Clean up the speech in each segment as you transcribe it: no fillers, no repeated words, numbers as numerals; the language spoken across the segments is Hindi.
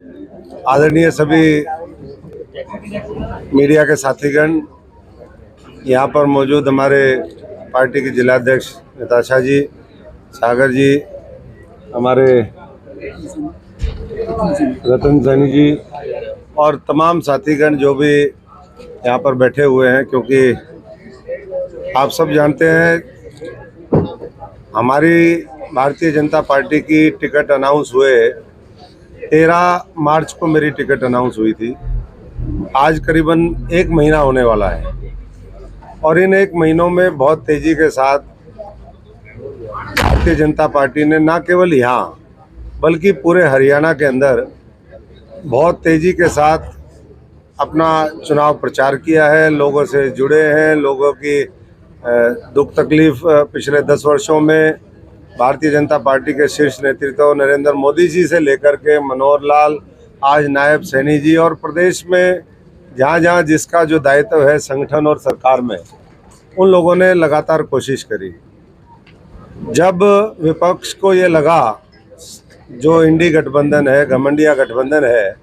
आदरणीय सभी मीडिया के साथीगण, यहाँ पर मौजूद हमारे पार्टी के जिलाध्यक्ष निताशा जी, सागर जी, हमारे रतन सैनी जी और तमाम साथीगण जो भी यहाँ पर बैठे हुए हैं, क्योंकि आप सब जानते हैं हमारी भारतीय जनता पार्टी की टिकट अनाउंस हुए 13 मार्च को मेरी टिकट अनाउंस हुई थी। आज करीबन 1 महीना होने वाला है और इन 1 महीनों में बहुत तेजी के साथ भारतीय जनता पार्टी ने न केवल यहाँ बल्कि पूरे हरियाणा के अंदर बहुत तेजी के साथ अपना चुनाव प्रचार किया है। लोगों से जुड़े हैं, लोगों की दुख तकलीफ पिछले 10 वर्षों में भारतीय जनता पार्टी के शीर्ष नेतृत्व नरेंद्र मोदी जी से लेकर के मनोहर लाल, आज नायब सैनी जी, और प्रदेश में जहाँ जहाँ जिसका जो दायित्व है संगठन और सरकार में, उन लोगों ने लगातार कोशिश करी। जब विपक्ष को ये लगा, जो इंडी गठबंधन है, घमंडिया गठबंधन है,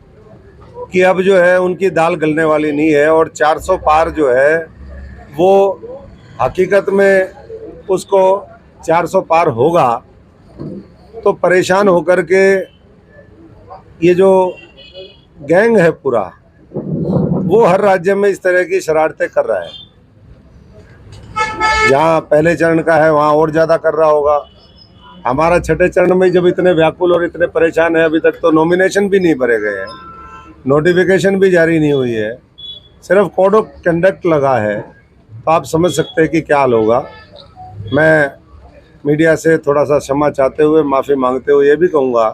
कि अब जो है उनकी दाल गलने वाली नहीं है और 400 पार जो है वो हकीकत में उसको 400 पार होगा, तो परेशान होकर के ये जो गैंग है पूरा, वो हर राज्य में इस तरह की शरारतें कर रहा है। जहाँ पहले चरण का है वहाँ और ज़्यादा कर रहा होगा। हमारा छठे चरण में जब इतने व्याकुल और इतने परेशान है, अभी तक तो नॉमिनेशन भी नहीं भरे गए हैं, नोटिफिकेशन भी जारी नहीं हुई है, सिर्फ कोड ऑफ कंडक्ट लगा है, तो आप समझ सकते हैं कि क्या हाल होगा। मैं मीडिया से थोड़ा सा क्षमा चाहते हुए, माफ़ी मांगते हुए ये भी कहूँगा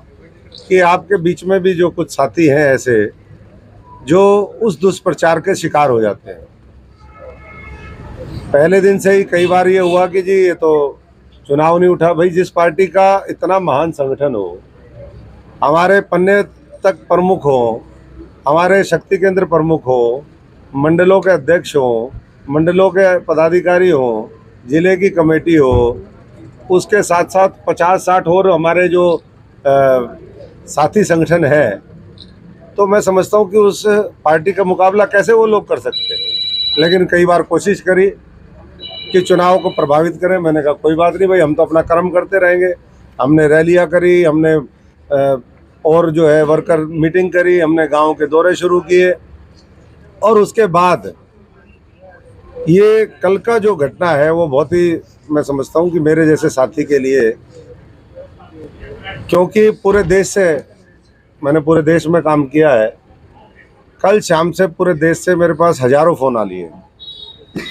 कि आपके बीच में भी जो कुछ साथी हैं ऐसे, जो उस दुष्प्रचार के शिकार हो जाते हैं। पहले दिन से ही कई बार ये हुआ कि जी ये तो चुनाव नहीं उठा। भाई, जिस पार्टी का इतना महान संगठन हो, हमारे पन्ने तक प्रमुख हो, हमारे शक्ति केंद्र प्रमुख हो, मंडलों के अध्यक्ष हो, मंडलों के पदाधिकारी हो, जिले की कमेटी हो, उसके साथ साथ 50-60 और हमारे जो साथी संगठन है, तो मैं समझता हूँ कि उस पार्टी का मुकाबला कैसे वो लोग कर सकते हैं। लेकिन कई बार कोशिश करी कि चुनाव को प्रभावित करें। मैंने कहा कोई बात नहीं भाई, हम तो अपना कर्म करते रहेंगे। हमने रैलियाँ करी, हमने और जो है वर्कर मीटिंग करी, हमने गांव के दौरे शुरू किए, और उसके बाद ये कल का जो घटना है वो बहुत ही, मैं समझता हूँ कि मेरे जैसे साथी के लिए, क्योंकि पूरे देश से मैंने पूरे देश में काम किया है, कल शाम से पूरे देश से मेरे पास हज़ारों फ़ोन आ लिए।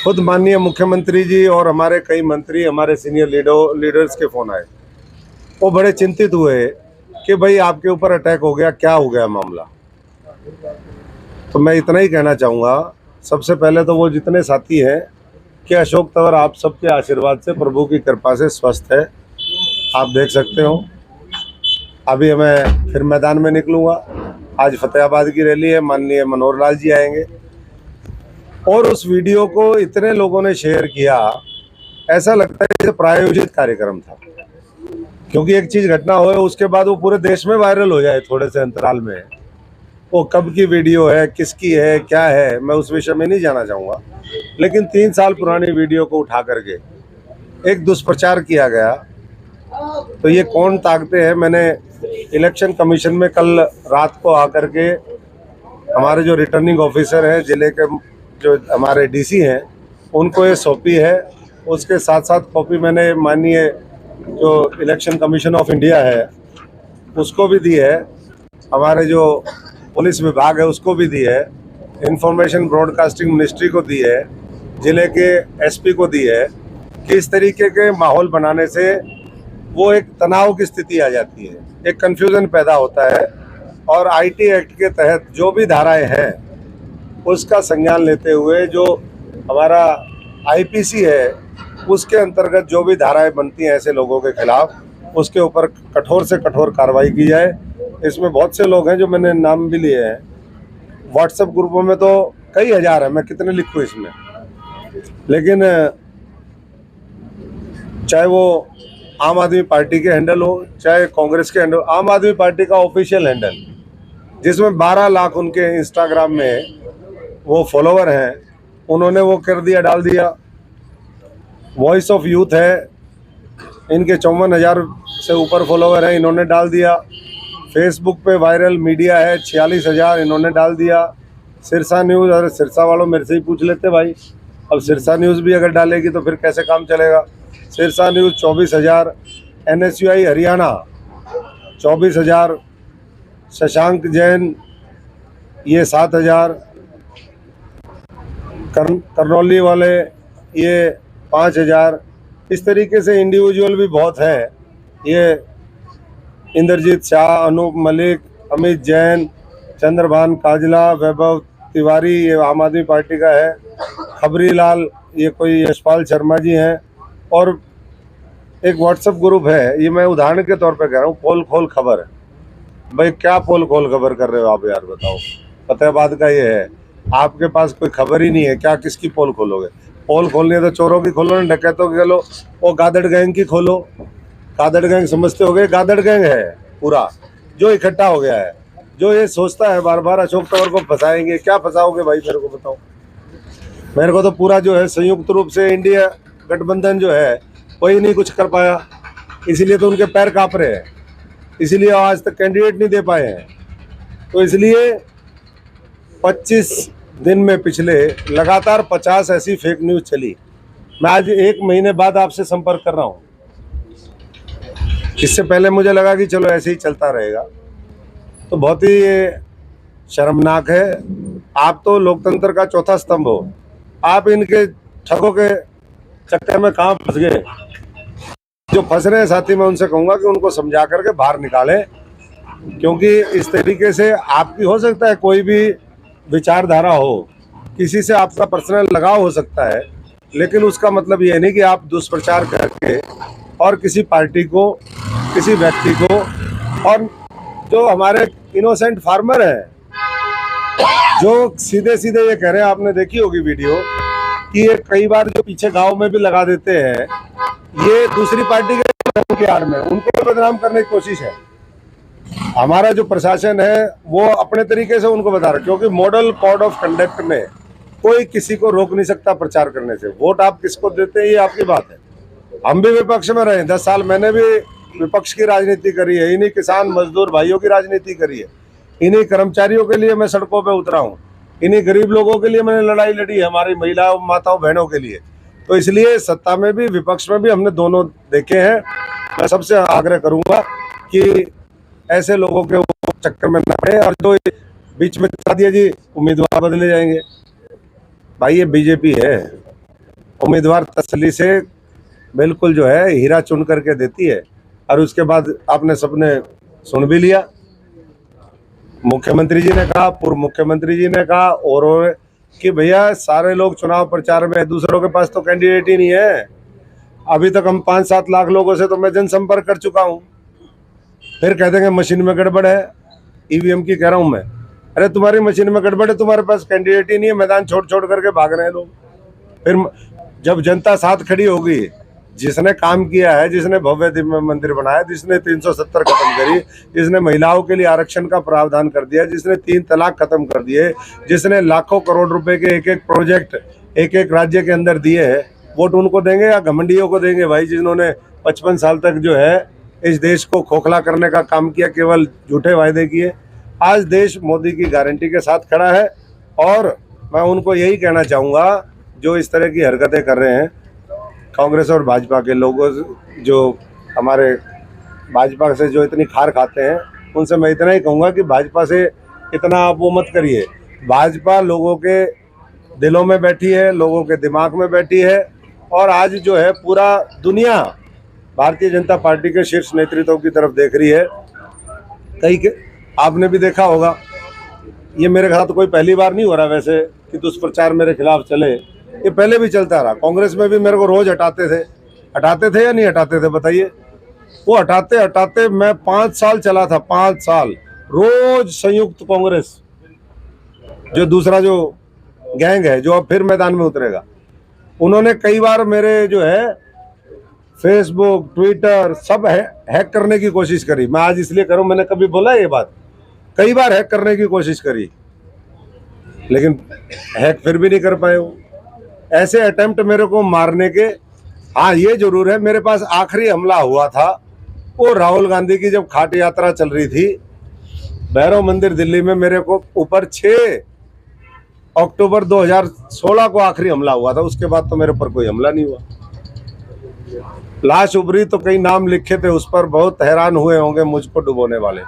खुद माननीय मुख्यमंत्री जी और हमारे कई मंत्री, हमारे सीनियर लीडर्स के फ़ोन आए। वो बड़े चिंतित हुए कि भाई आपके ऊपर अटैक हो गया, क्या हो गया मामला। तो मैं इतना ही कहना चाहूँगा, सबसे पहले तो वो जितने साथी हैं, कि अशोक तंवर आप सबके आशीर्वाद से, प्रभु की कृपा से स्वस्थ है। आप देख सकते हो, अभी मैं फिर मैदान में निकलूँगा। आज फतेहाबाद की रैली है, माननीय मनोहर लाल जी आएंगे। और उस वीडियो को इतने लोगों ने शेयर किया, ऐसा लगता है जैसे प्रायोजित कार्यक्रम था। क्योंकि एक चीज़ घटना हो उसके बाद वो पूरे देश में वायरल हो जाए थोड़े से अंतराल में, वो कब की वीडियो है, किसकी है, क्या है, मैं उस विषय में नहीं जाना चाहूँगा। लेकिन 3 साल पुरानी वीडियो को उठा करके एक दुष्प्रचार किया गया, तो ये कौन ताकते हैं। मैंने इलेक्शन कमीशन में कल रात को आकर के हमारे जो रिटर्निंग ऑफिसर हैं, जिले के जो हमारे डीसी हैं, उनको ये सौंपी है। उसके साथ साथ कॉपी मैंने माननीय जो इलेक्शन कमीशन ऑफ इंडिया है उसको भी दी है, हमारे जो पुलिस विभाग है उसको भी दी है, इंफॉर्मेशन ब्रॉडकास्टिंग मिनिस्ट्री को दी है, जिले के एसपी को दी है, कि इस तरीके के माहौल बनाने से वो एक तनाव की स्थिति आ जाती है, एक कन्फ्यूज़न पैदा होता है। और आईटी एक्ट के तहत जो भी धाराएं हैं उसका संज्ञान लेते हुए, जो हमारा आईपीसी है उसके अंतर्गत जो भी धाराएं बनती हैं ऐसे लोगों के खिलाफ, उसके ऊपर कठोर से कठोर कार्रवाई की जाए। इसमें बहुत से लोग हैं जो मैंने नाम भी लिए हैं, व्हाट्सएप ग्रुपों में तो कई हज़ार हैं, मैं कितने लिखूँ इसमें। लेकिन चाहे वो आम आदमी पार्टी के हैंडल हो, चाहे कांग्रेस के हैंडल, आम आदमी पार्टी का ऑफिशियल हैंडल जिसमें 12 लाख उनके इंस्टाग्राम में वो फॉलोवर हैं, उन्होंने वो कर दिया, डाल दिया। वॉइस ऑफ यूथ है, इनके 54,000 से ऊपर फॉलोवर हैं, इन्होंने डाल दिया। फेसबुक पे वायरल मीडिया है 46,000, इन्होंने डाल दिया। सिरसा न्यूज़, अरे सिरसा वालों मेरे से ही पूछ लेते भाई, अब सिरसा न्यूज़ भी अगर डालेगी तो फिर कैसे काम चलेगा। सिरसा न्यूज़ 24,000, NSUI हरियाणा 24,000, शशांक जैन ये 7,000, करनौली वाले ये 5,000। इस तरीके से इंडिविजुअल भी बहुत है, ये इंद्रजीत शाह, अनूप मलिक, अमित जैन, चंद्रभान काजला, वैभव तिवारी ये आम आदमी पार्टी का है, खबरी लाल ये कोई यशपाल शर्मा जी हैं। और एक व्हाट्सएप ग्रुप है, ये मैं उदाहरण के तौर पे कह रहा हूँ, पोल खोल खबर है। भाई क्या पोल खोल खबर कर रहे हो आप यार, बताओ। फतेहाबाद का ये है, आपके पास कोई खबर ही नहीं है, क्या किसकी पोल खोलोगे। पोल खोलनी है तो चोरों की खोलो ना, डकैतों की खोलो, वो गादड़ गैंग की खोलो। गादड़ गैंग समझते हो गए, गादड़ गैंग है पूरा जो इकट्ठा हो गया है, जो ये सोचता है बार बार अशोक तंवर को फंसाएंगे। क्या फंसाओगे भाई, मेरे को बताओ। मेरे को तो पूरा जो है संयुक्त रूप से इंडिया गठबंधन जो है वही नहीं कुछ कर पाया, इसीलिए तो उनके पैर काँप रहे हैं, इसीलिए आज तक कैंडिडेट नहीं दे पाए हैं। तो इसलिए 25 दिन में पिछले लगातार 50 ऐसी फेक न्यूज़ चली। मैं आज 1 महीने बाद आपसे संपर्क कर रहा हूँ। इससे पहले मुझे लगा कि चलो ऐसे ही चलता रहेगा, तो बहुत ही शर्मनाक है। आप तो लोकतंत्र का चौथा स्तंभ हो, आप इनके ठगों के चक्कर में कहाँ फंस गए। जो फंस रहे हैं साथी, मैं उनसे कहूँगा कि उनको समझा करके बाहर निकालें, क्योंकि इस तरीके से आपकी हो सकता है कोई भी विचारधारा हो, किसी से आपका पर्सनल लगाव हो सकता है, लेकिन उसका मतलब ये नहीं कि आप दुष्प्रचार करके और किसी पार्टी को, किसी व्यक्ति को, और जो हमारे इनोसेंट फार्मर हैं जो सीधे सीधे ये कह रहे हैं, आपने देखी होगी वीडियो कि ये कई बार जो पीछे गांव में भी लगा देते हैं, ये दूसरी पार्टी के आड़ में उनको बदनाम करने की कोशिश है। हमारा जो प्रशासन है वो अपने तरीके से उनको बता रहा है, क्योंकि मॉडल कोड ऑफ कंडक्ट में कोई किसी को रोक नहीं सकता प्रचार करने से। वोट आप किसको देते हैं ये आपकी बात है। हम भी विपक्ष में रहे 10 साल, मैंने भी विपक्ष की राजनीति करी है, इन्हीं किसान मजदूर भाइयों की राजनीति करी है, इन्हीं कर्मचारियों के लिए मैं सड़कों पे उतरा हूँ, इन्हीं गरीब लोगों के लिए मैंने लड़ाई लड़ी है, हमारी महिलाओं, माताओं, बहनों के लिए। तो इसलिए सत्ता में भी विपक्ष में भी हमने दोनों देखे हैं। मैं सबसे आग्रह करूंगा कि ऐसे लोगों के चक्कर में न पड़े, और जो बीच में बता दिया जी उम्मीदवार बदले जाएंगे, भाई ये बीजेपी है, उम्मीदवार तसल्ली से बिल्कुल जो है हीरा चुन करके देती है। और उसके बाद आपने सबने सुन भी लिया, मुख्यमंत्री जी ने कहा, पूर्व मुख्यमंत्री जी ने कहा, और कि भैया सारे लोग चुनाव प्रचार में, दूसरों के पास तो कैंडिडेट ही नहीं है। अभी तक हम 5-7 लाख लोगों से तो मैं जनसंपर्क कर चुका हूँ। फिर कह देंगे मशीन में गड़बड़ है, ईवीएम की कह रहा हूँ मैं। अरे तुम्हारी मशीन में गड़बड़ है, तुम्हारे पास कैंडिडेट ही नहीं है, मैदान छोड़ छोड़ करके भाग रहे हैं लोग। फिर जब जनता साथ खड़ी होगी, जिसने काम किया है, जिसने भव्य दिव्य मंदिर बनाया, जिसने 370 खत्म करी, जिसने महिलाओं के लिए आरक्षण का प्रावधान कर दिया, जिसने 3 तलाक खत्म कर दिए, जिसने लाखों करोड़ रुपए के एक एक प्रोजेक्ट एक एक राज्य के अंदर दिए हैं, वोट उनको देंगे या घमंडियों को देंगे भाई, जिन्होंने 55 साल तक जो है इस देश को खोखला करने का काम किया, केवल झूठे वायदे किए। आज देश मोदी की गारंटी के साथ खड़ा है, और मैं उनको यही कहना चाहूँगा जो इस तरह की हरकतें कर रहे हैं, कांग्रेस और भाजपा के लोगों, जो हमारे भाजपा से जो इतनी खार खाते हैं, उनसे मैं इतना ही कहूँगा कि भाजपा से इतना आप वो मत करिए। भाजपा लोगों के दिलों में बैठी है, लोगों के दिमाग में बैठी है, और आज जो है पूरा दुनिया भारतीय जनता पार्टी के शीर्ष नेतृत्व की तरफ देख रही है। कई के आपने भी देखा होगा, ये मेरे साथ कोई पहली बार नहीं हो रहा वैसे कि दुष्प्रचार मेरे खिलाफ चले, ये पहले भी चलता रहा। कांग्रेस में भी मेरे को रोज हटाते थे या नहीं हटाते थे बताइए। वो हटाते हटाते मैं 5 साल चला था, 5 साल रोज संयुक्त कांग्रेस, जो दूसरा जो गैंग है जो अब फिर मैदान में उतरेगा, उन्होंने कई बार मेरे जो है फेसबुक, ट्विटर सब हैक करने की कोशिश करी। मैं आज इसलिए करूं, मैंने कभी बोला ये बात कई बार हैक करने की कोशिश करी, लेकिन हैक फिर भी नहीं कर पाए वो। ऐसे अटेम्प्ट मेरे को मारने के, हाँ ये जरूर है, मेरे पास आखिरी हमला हुआ था वो राहुल गांधी की जब खाट यात्रा चल रही थी भैरव मंदिर दिल्ली में, मेरे को ऊपर 6 अक्टूबर 2016 को आखिरी हमला हुआ था। उसके बाद तो मेरे पर कोई हमला नहीं हुआ। लाश उभरी तो कई नाम लिखे थे उस पर, बहुत हैरान हुए होंगे मुझको डुबोने वाले।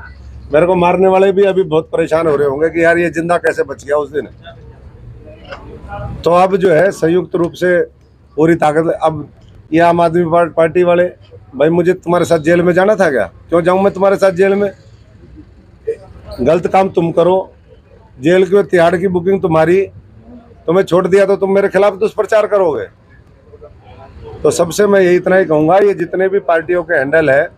मेरे को मारने वाले भी अभी बहुत परेशान हो रहे होंगे कि यार ये जिंदा कैसे बच गया उस दिन। तो अब जो है संयुक्त रूप से पूरी ताकत, अब ये आम आदमी पार्टी वाले, भाई मुझे तुम्हारे साथ जेल में जाना था क्या? क्यों जाऊं मैं तुम्हारे साथ जेल में? गलत काम तुम करो, जेल के तिहाड़ की बुकिंग तुम्हारी, तुम्हें छोड़ दिया तो तुम मेरे खिलाफ दुष्प्रचार करोगे। तो सबसे मैं यही इतना ही कहूँगा, ये जितने भी पार्टियों के हैंडल है,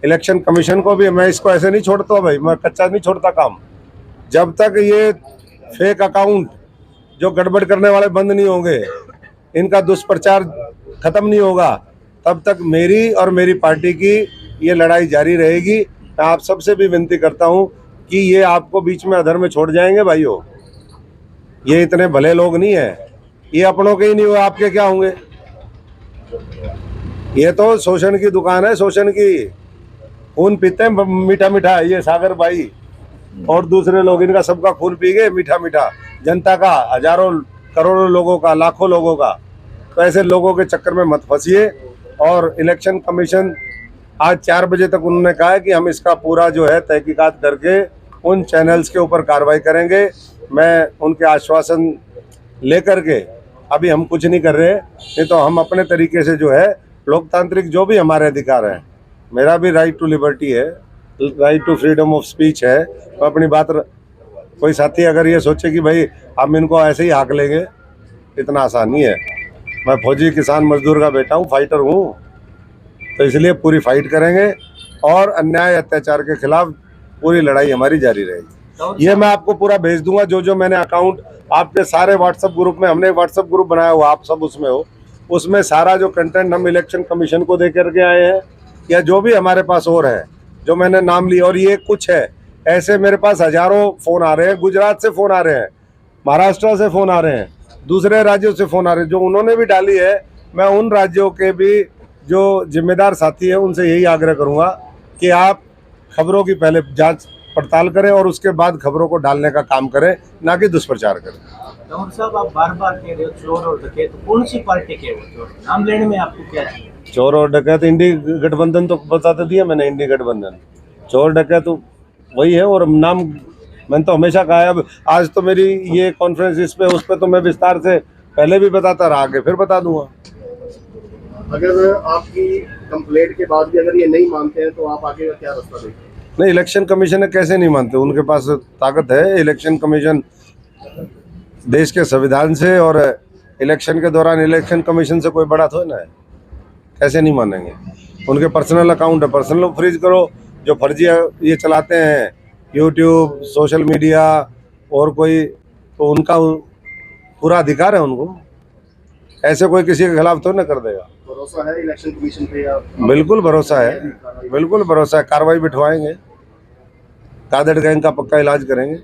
इलेक्शन कमीशन को भी मैं इसको ऐसे नहीं छोड़ता भाई, मैं कच्चा नहीं छोड़ता काम। जब तक ये फेक अकाउंट जो गड़बड़ करने वाले बंद नहीं होंगे, इनका दुष्प्रचार खत्म नहीं होगा, तब तक मेरी और मेरी पार्टी की ये लड़ाई जारी रहेगी। मैं आप सबसे भी विनती करता हूँ कि ये आपको बीच में अधर में छोड़ जाएंगे भाइयों, ये इतने भले लोग नहीं है, ये अपनों के ही नहीं हुए, आपके क्या होंगे? ये तो शोषण की दुकान है, शोषण की। खून पीते हैं मीठा मीठा, ये सागर भाई और दूसरे लोग, इनका सबका खून पी गए मीठा मीठा, जनता का, हजारों करोड़ों लोगों का, लाखों लोगों का। तो ऐसे लोगों के चक्कर में मत फंसिए। और इलेक्शन कमीशन आज 4 बजे तक उन्होंने कहा है कि हम इसका पूरा जो है तहकीकात करके उन चैनल्स के ऊपर कार्रवाई करेंगे। मैं उनके आश्वासन लेकर के अभी हम कुछ नहीं कर रहे, नहीं तो हम अपने तरीके से जो है लोकतांत्रिक जो भी हमारे अधिकार हैं, मेरा भी राइट टू लिबर्टी है, right to freedom of speech है, तो अपनी बात कोई साथी अगर ये सोचे कि भाई हम इनको ऐसे ही हाँक लेंगे, इतना आसान नहीं है। मैं फौजी किसान मजदूर का बेटा हूँ, फाइटर हूँ, तो इसलिए पूरी फाइट करेंगे और अन्याय अत्याचार के खिलाफ पूरी लड़ाई हमारी जारी रहेगी। ये मैं आपको पूरा भेज दूंगा, जो मैंने अकाउंट आपके सारे व्हाट्सएप ग्रुप में, हमने व्हाट्सएप ग्रुप बनाया हुआ, आप सब उसमें हो, उसमें सारा जो कंटेंट हम इलेक्शन कमीशन को दे करके आए हैं या जो भी हमारे पास और है, जो मैंने नाम लिया, और ये कुछ है ऐसे मेरे पास हजारों फोन आ रहे हैं, गुजरात से फोन आ रहे हैं, महाराष्ट्र से फोन आ रहे हैं, दूसरे राज्यों से फोन आ रहे हैं, जो उन्होंने भी डाली है। मैं उन राज्यों के भी जो जिम्मेदार साथी हैं उनसे यही आग्रह करूंगा कि आप खबरों की पहले जांच पड़ताल करें और उसके बाद खबरों को डालने का काम करें, ना कि दुष्प्रचार करें। तंवर साहब, आप बार बार कह रहे हो चोर और डकैत, कौन सी पार्टी के हो चोर? नाम लेने में आपको क्या है? चोर और डकैत इंडी गठबंधन तो बताते दिया मैंने, इंडी गठबंधन। चोर डकैत तो वही है, और नाम मैंने तो हमेशा कहा है। अब आज तो मेरी ये कॉन्फ्रेंस इस पे उस पे तो मैं विस्तार से पहले भी बताता रहा, आगे फिर बता दूंगा। अगर आपकी कंप्लेंट के बाद भी अगर ये नहीं मानते हैं तो आप आगे का क्या रास्ता देखें? नहीं, इलेक्शन कमीशन कैसे नहीं मानते, उनके पास ताकत है। इलेक्शन कमीशन देश के संविधान से और इलेक्शन के दौरान इलेक्शन कमीशन से कोई बड़ा थोड़ा ना है, कैसे नहीं मानेंगे? उनके पर्सनल अकाउंट है, पर्सनल फ्रीज करो। जो फर्जी ये चलाते हैं यूट्यूब, सोशल मीडिया और कोई, तो उनका पूरा अधिकार है उनको, ऐसे कोई किसी के खिलाफ तो ना कर देगा। भरोसा है इलेक्शन कमीशन पे? बिल्कुल भरोसा है, बिल्कुल भरोसा है। कार्रवाई बिठवाएंगे, कादड़ गैंग का पक्का इलाज करेंगे।